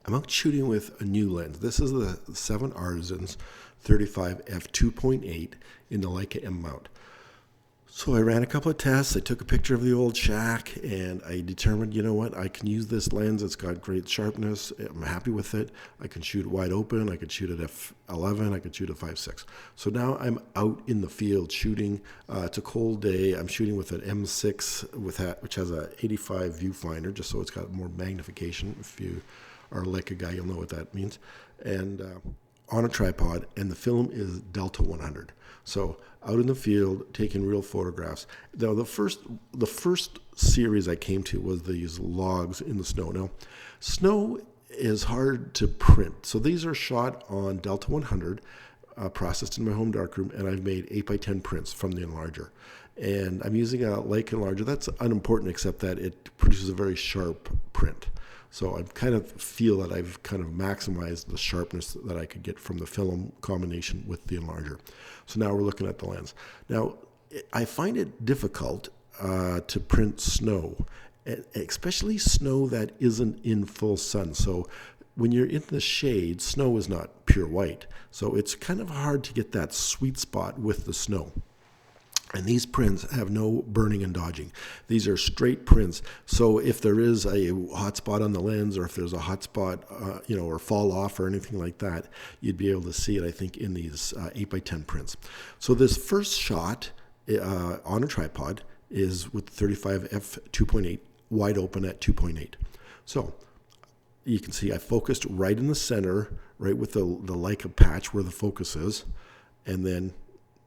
I'm out shooting with a new lens. This is the 7ARTISANS 35 f2.8 in the Leica M-mount. So I ran a couple of tests. I took a picture of the old shack, and I determined, you know what, I can use this lens. It's got great sharpness. I'm happy with it. I can shoot wide open. I could shoot at f11. I could shoot at 5.6. So now I'm out in the field shooting. It's a cold day. I'm shooting with an M6 which has a 85 viewfinder, just so it's got more magnification. If you are a Leica guy, you'll know what that means. And on a tripod, and the film is Delta 100. So out in the field, taking real photographs. Now, the first series I came to was these logs in the snow. Now, snow is hard to print. So these are shot on Delta 100, processed in my home darkroom, and I've made 8x10 prints from the enlarger. And I'm using a Leica enlarger. That's unimportant, except that it produces a very sharp print. So I kind of feel that I've kind of maximized the sharpness that I could get from the film combination with the enlarger. So now we're looking at the lens. Now, I find it difficult to print snow, especially snow that isn't in full sun. So when you're in the shade, snow is not pure white. So it's kind of hard to get that sweet spot with the snow. And these prints have no burning and dodging. These are straight prints. So if there is a hot spot on the lens, or if there's a hot spot, or fall off or anything like that, you'd be able to see it, I think, in these 8x10 prints. So this first shot on a tripod is with 35 f2.8, wide open at 2.8. So you can see I focused right in the center, right with the Leica patch where the focus is, and then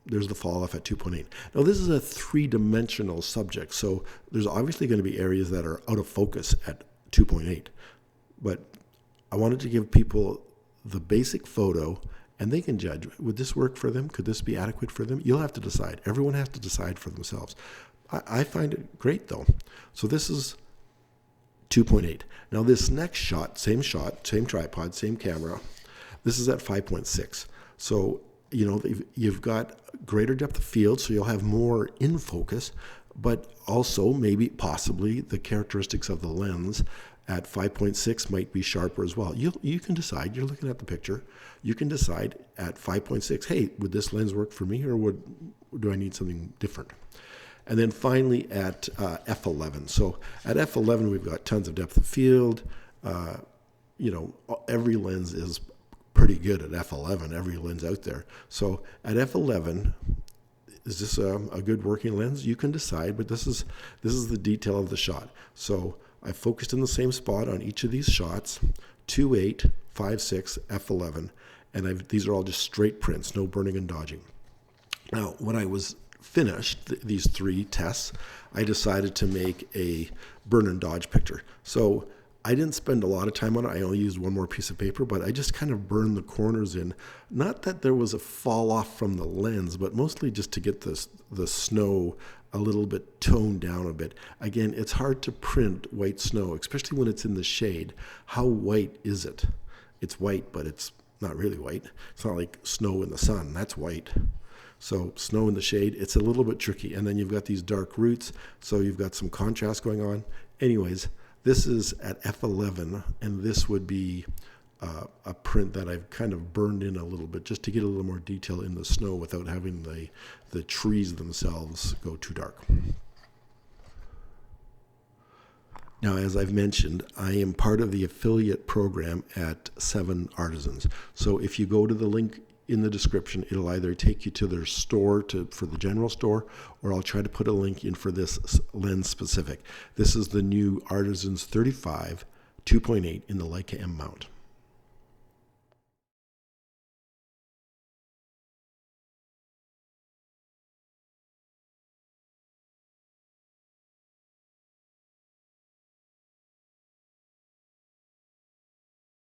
there's the fall off at 2.8. Now, this is a three-dimensional subject, so there's obviously going to be areas that are out of focus at 2.8. But I wanted to give people the basic photo, and they can judge. Would this work for them? Could this be adequate for them? You'll have to decide. Everyone has to decide for themselves. I find it great, though. So this is 2.8. Now, this next shot, same tripod, same camera. This is at 5.6. So you've got greater depth of field, so you'll have more in focus, but also possibly the characteristics of the lens at 5.6 might be sharper as well. You can decide. You're looking at the picture. You can decide at 5.6, hey, would this lens work for me, or do I need something different? And then finally at f11. So at f11, we've got tons of depth of field. Every lens is pretty good at f11, every lens out there. So at f11, is this a good working lens? You can decide, but this is the detail of the shot. So I focused in the same spot on each of these shots, 2.8, 5.6, f11, and these are all just straight prints, no burning and dodging. Now, when I was finished these three tests, I decided to make a burn and dodge picture. So I didn't spend a lot of time on it. I only used one more piece of paper, but I just kind of burned the corners in. Not that there was a fall off from the lens, but mostly just to get the snow a little bit toned down a bit. Again, it's hard to print white snow, especially when it's in the shade. How white is it? It's white, but it's not really white. It's not like snow in the sun. That's white. So snow in the shade, it's a little bit tricky. And then you've got these dark roots, so you've got some contrast going on. Anyways, this is at f11, and this would be a print that I've kind of burned in a little bit just to get a little more detail in the snow without having the trees themselves go too dark. Now, as I've mentioned, I am part of the affiliate program at 7ARTISANS. So if you go to the link in the description, it'll either take you to their store for the general store, or I'll try to put a link in for this lens specific. This is the new ARTISANS 35 2.8 in the Leica M-mount.